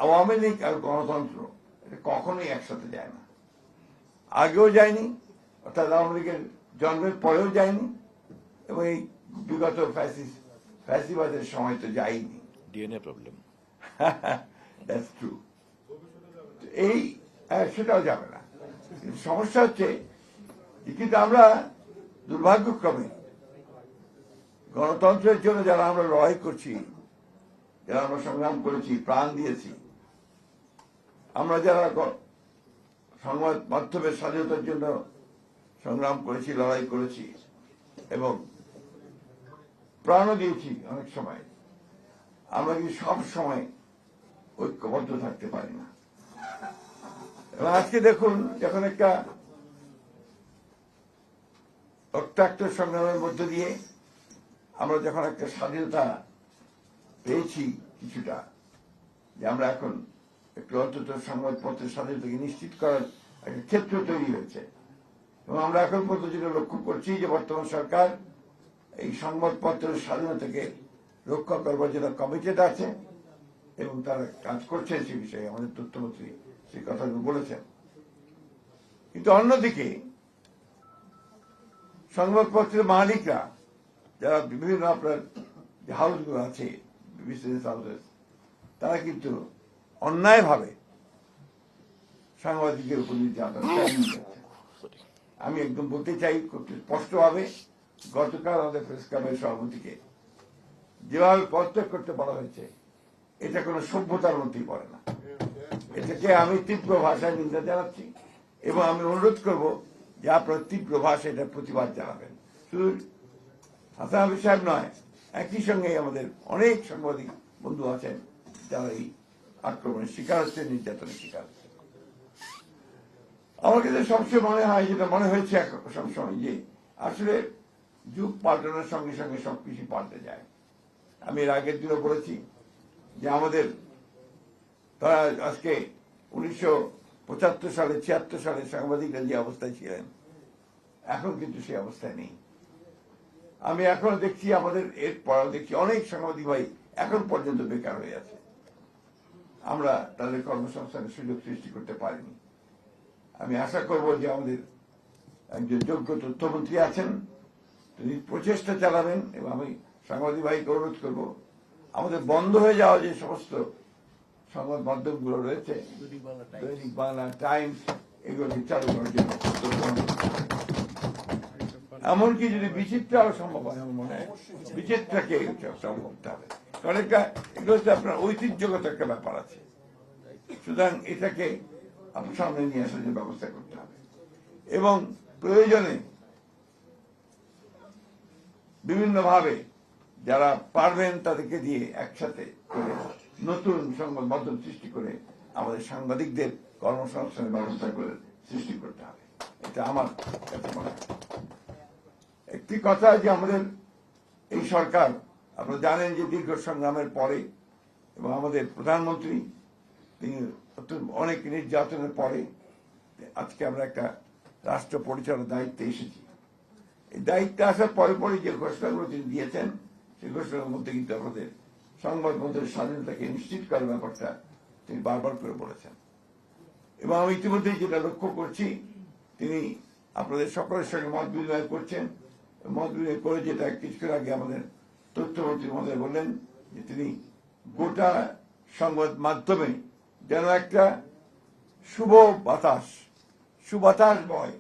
আওয়ামী লীগ আর গণতন্ত্র এটা কখনোই একসাথে যায় না, আগেও যায়নি, অর্থাৎ আওয়ামী লীগের জন্মের পরেও যায়নি, এবং এই বিগত ফ্যাসিবাদের সময় তো যায়নি। DNA problem, that's true. এই সেটাও যাবে না। সমস্যা হচ্ছে কিন্তু আমরা দুর্ভাগ্যক্রমে গণতন্ত্রের জন্য যারা আমরা লড়াই করছি, যারা আমরা সংগ্রাম করেছি, প্রাণ দিয়েছি, আমরা যারা সংবাদ মাধ্যমের স্বাধীনতার জন্য সংগ্রাম করেছি, লড়াই করেছি এবং প্রাণও দিয়েছি অনেক সময়, আমরা কিন্তু সব সময় ঐক্যবদ্ধ থাকতে পারি না। এবং আজকে দেখুন, যখন একটা রক্তাক্ত সংগ্রামের মধ্য দিয়ে আমরা যখন একটা স্বাধীনতা পেয়েছি কিছুটা, যে আমরা এখন একটু অন্তত সংবাদপত্রের স্বাধীনতাকে নিশ্চিত করার একটা ক্ষেত্র তৈরি হয়েছে, এবং আমরা এখন পর্যন্ত যেটা লক্ষ্য করছি যে বর্তমান সরকার এই সংবাদপত্রের স্বাধীনতাকে রক্ষা করবার জন্য কমিটেড আছে এবং তারা কাজ করছেন সে বিষয়ে। আমাদের তথ্যমন্ত্রী সেই কথাগুলো বলেছেন। কিন্তু অন্যদিকে সংবাদপত্রের মালিকরা, যারা বিভিন্ন আপনার যে হাউসগুলো আছে, বিজনেস হাউসেস, তারা কিন্তু অন্যায়ভাবে সাংবাদিকের উপর নির্যাতন চালিয়ে। আমি একদম বলতে চাই খুব স্পষ্টভাবে, গতকাল আমাদের প্রেস ক্লাবের সভাপতিকে যেভাবে পদত্যাগ করতে বলা হয়েছে, এটা কোনো সভ্যতার মধ্যেই পড়ে না। এটাকে আমি তীব্র ভাষায় নিন্দা জানাচ্ছি এবং আমি অনুরোধ করব যে আপনারা তীব্র ভাষায় এটার প্রতিবাদ জানাবেন। শুধু হাসান হাফিজ সাহেব নয়, একই সঙ্গে আমাদের অনেক সাংবাদিক বন্ধু আছেন যারা এই আক্রমণের শিকার হচ্ছে, নির্যাতনের শিকার হচ্ছে। আমার কাছে সবচেয়ে মনে হয়, যেটা মনে হয়েছে সবসময়, যে আসলে যুগ পাল্টানোর সঙ্গে সঙ্গে সবকিছু পাল্টে যায়। আমি এর আগের দিনও বলেছি যে আমাদের তারা আজকে 1975 সালে 76 সালে সাংবাদিকরা যে অবস্থায় ছিলেন, এখন কিন্তু সেই অবস্থায় নেই। আমি এখন দেখছি আমাদের এর পরেও দেখছি অনেক সাংবাদিক ভাই এখন পর্যন্ত বেকার হয়ে আছে। আমরা তাদের কর্মসংস্থানের সুযোগ সৃষ্টি করতে পারিনি। আমি আশা করব যে আমাদের একজন যোগ্য তথ্যমন্ত্রী আছেন, তিনি প্রচেষ্টা চালাবেন, এবং আমি সাংবাদিক ভাইকে অনুরোধ করব আমাদের বন্ধ হয়ে যাওয়া যে সমস্ত সংবাদ মাধ্যমগুলো রয়েছে, দৈনিক বাংলা, টাইমস, এগুলোকে চালু করার জন্য, এমনকি যদি বিচিত্রাও সম্ভব হয়, আমার মনে হয় বিচিত্রাকে সম্ভব করতে হবে, কারণ এগুলো হচ্ছে আপনার ঐতিহ্যগত একটা ব্যাপার আছে। সুতরাং এটাকে আপনার সামনে নিয়ে আসার যে ব্যবস্থা করতে হবে, এবং প্রয়োজনে বিভিন্নভাবে যারা পারবেন তাদেরকে দিয়ে একসাথে করে নতুন সংবাদ মাধ্যম সৃষ্টি করে আমাদের সাংবাদিকদের কর্মসংস্থানের ব্যবস্থা করে সৃষ্টি করতে হবে। এটা আমার কাছে মনে হয়। একটি কথা, যে আমাদের এই সরকার, আপনারা জানেন যে দীর্ঘ সংগ্রামের পরে এবং আমাদের প্রধানমন্ত্রী তিনি অনেক নির্যাতনের পরে আজকে আমরা একটা রাষ্ট্র পরিচালনার দায়িত্বে এসেছি। এই দায়িত্বে আসার পরে পরে যে ঘোষণাগুলো তিনি দিয়েছেন, সেই ঘোষণার মধ্যে কিন্তু আমাদের সংবাদ মাধ্যমের স্বাধীনতাকে নিশ্চিত করার ব্যাপারটা তিনি বারবার করে বলেছেন। এবং আমি ইতিমধ্যেই যেটা লক্ষ্য করছি, তিনি আপনাদের সকলের সঙ্গে মত বিনিময় করছেন। মত বিনিময় করে যেটা কিছুক্ষণ আগে আমাদের তথ্যমন্ত্রী মহোদয় বললেন, যে তিনি গোটা সংবাদ মাধ্যমে যেন একটা সুবাতাস বয়,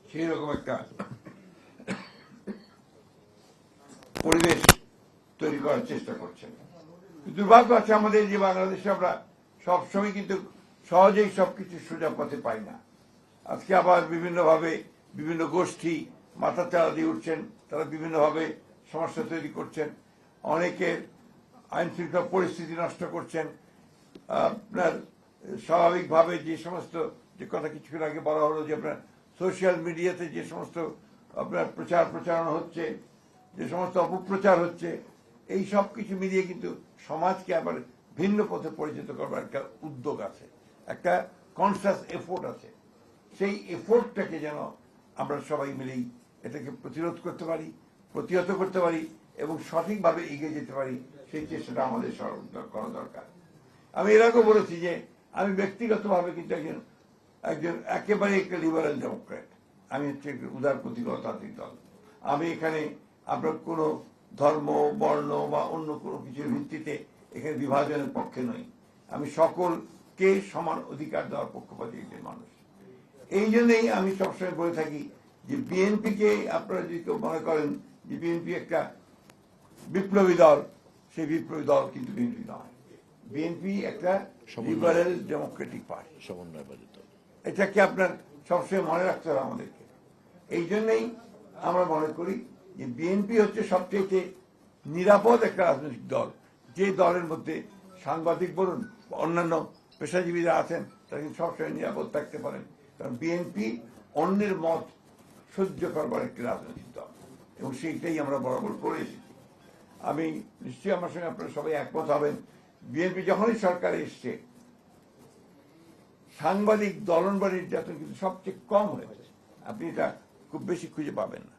সেই রকম একটা পরিবেশ তৈরি করার চেষ্টা করছেন। দুর্ভাগ্য আছে আমাদের যে বাংলাদেশে আমরা সবসময় কিন্তু সহজেই সবকিছু সোজা পথে পাই না। আজকে আবার বিভিন্নভাবে বিভিন্ন গোষ্ঠী মাথা চাড়া দিয়ে উঠছেন, তারা বিভিন্নভাবে সমস্যা তৈরি করছেন, অনেকের আইন শৃঙ্খলা পরিস্থিতি নষ্ট করছেন। আপনার স্বাভাবিকভাবে যে সমস্ত, যে কথা কিছুক্ষণ আগে বলা হলো, যে আপনার সোশ্যাল মিডিয়াতে যে সমস্ত আপনার প্রচারণা হচ্ছে, যে সমস্ত অপপ্রচার হচ্ছে, এই সব কিছু মিলিয়ে কিন্তু সমাজকে আবার ভিন্ন পথে পরিচিত করবার একটা উদ্যোগ আছে, একটা কনসাস এফোর্ট আছে। সেই এফোর্টটাকে যেন আমরা সবাই মিলেই এটাকে প্রতিরোধ করতে পারি, প্রতিহত করতে পারি এবং সঠিকভাবে এগিয়ে যেতে পারি, সেই চেষ্টাটা আমাদের করা দরকার। আমি এর আগেও বলেছি যে আমি ব্যক্তিগতভাবে কিন্তু একজন একজন একেবারে একটা লিবারেল ডেমোক্র্যাট। আমি হচ্ছে একটা উদারপন্থী গণতান্ত্রিক দল। আমি এখানে আপনার কোনো ধর্ম, বর্ণ বা অন্য কোনো কিছুর ভিত্তিতে এখানে বিভাজনের পক্ষে নই। আমি সকলকে সমান অধিকার দেওয়ার পক্ষপাতী একজন মানুষ। এই জন্যই আমি সবসময় বলে থাকি যে বিএনপিকে আপনারা যদি কেউ মনে করেন যে বিএনপি একটা বিপ্লবী দল, সেই বিপ্লবী দল কিন্তু বিএনপি নয়। বিএনপি একটা লিবারেল ডেমোক্রেটিক পার্টি, সমন্বয়বাদী দল। এটাকে আপনার সবসময় মনে রাখতে হবে আমাদেরকে। এই জন্যই আমরা মনে করি যে বিএনপি হচ্ছে সবচেয়ে নিরাপদ একটা রাজনৈতিক দল, যে দলের মধ্যে সাংবাদিক বলুন অন্যান্য পেশাজীবীরা আছেন তারা কিন্তু সবসময় নিরাপদ থাকতে পারেন। কারণ বিএনপি অন্যের মত সহ্য করবার একটি রাজনৈতিক দল, এবং সেইটাই আমরা বরাবর করে এসেছি। আমি নিশ্চয়ই আমার সঙ্গে আপনারা সবাই একমত হবেন, বিএনপি যখনই সরকারে এসছে সাংবাদিক দলনবাড়ির নির্যাতন কিন্তু সবচেয়ে কম হয়েছে। আপনি এটা খুব বেশি খুঁজে পাবেন না।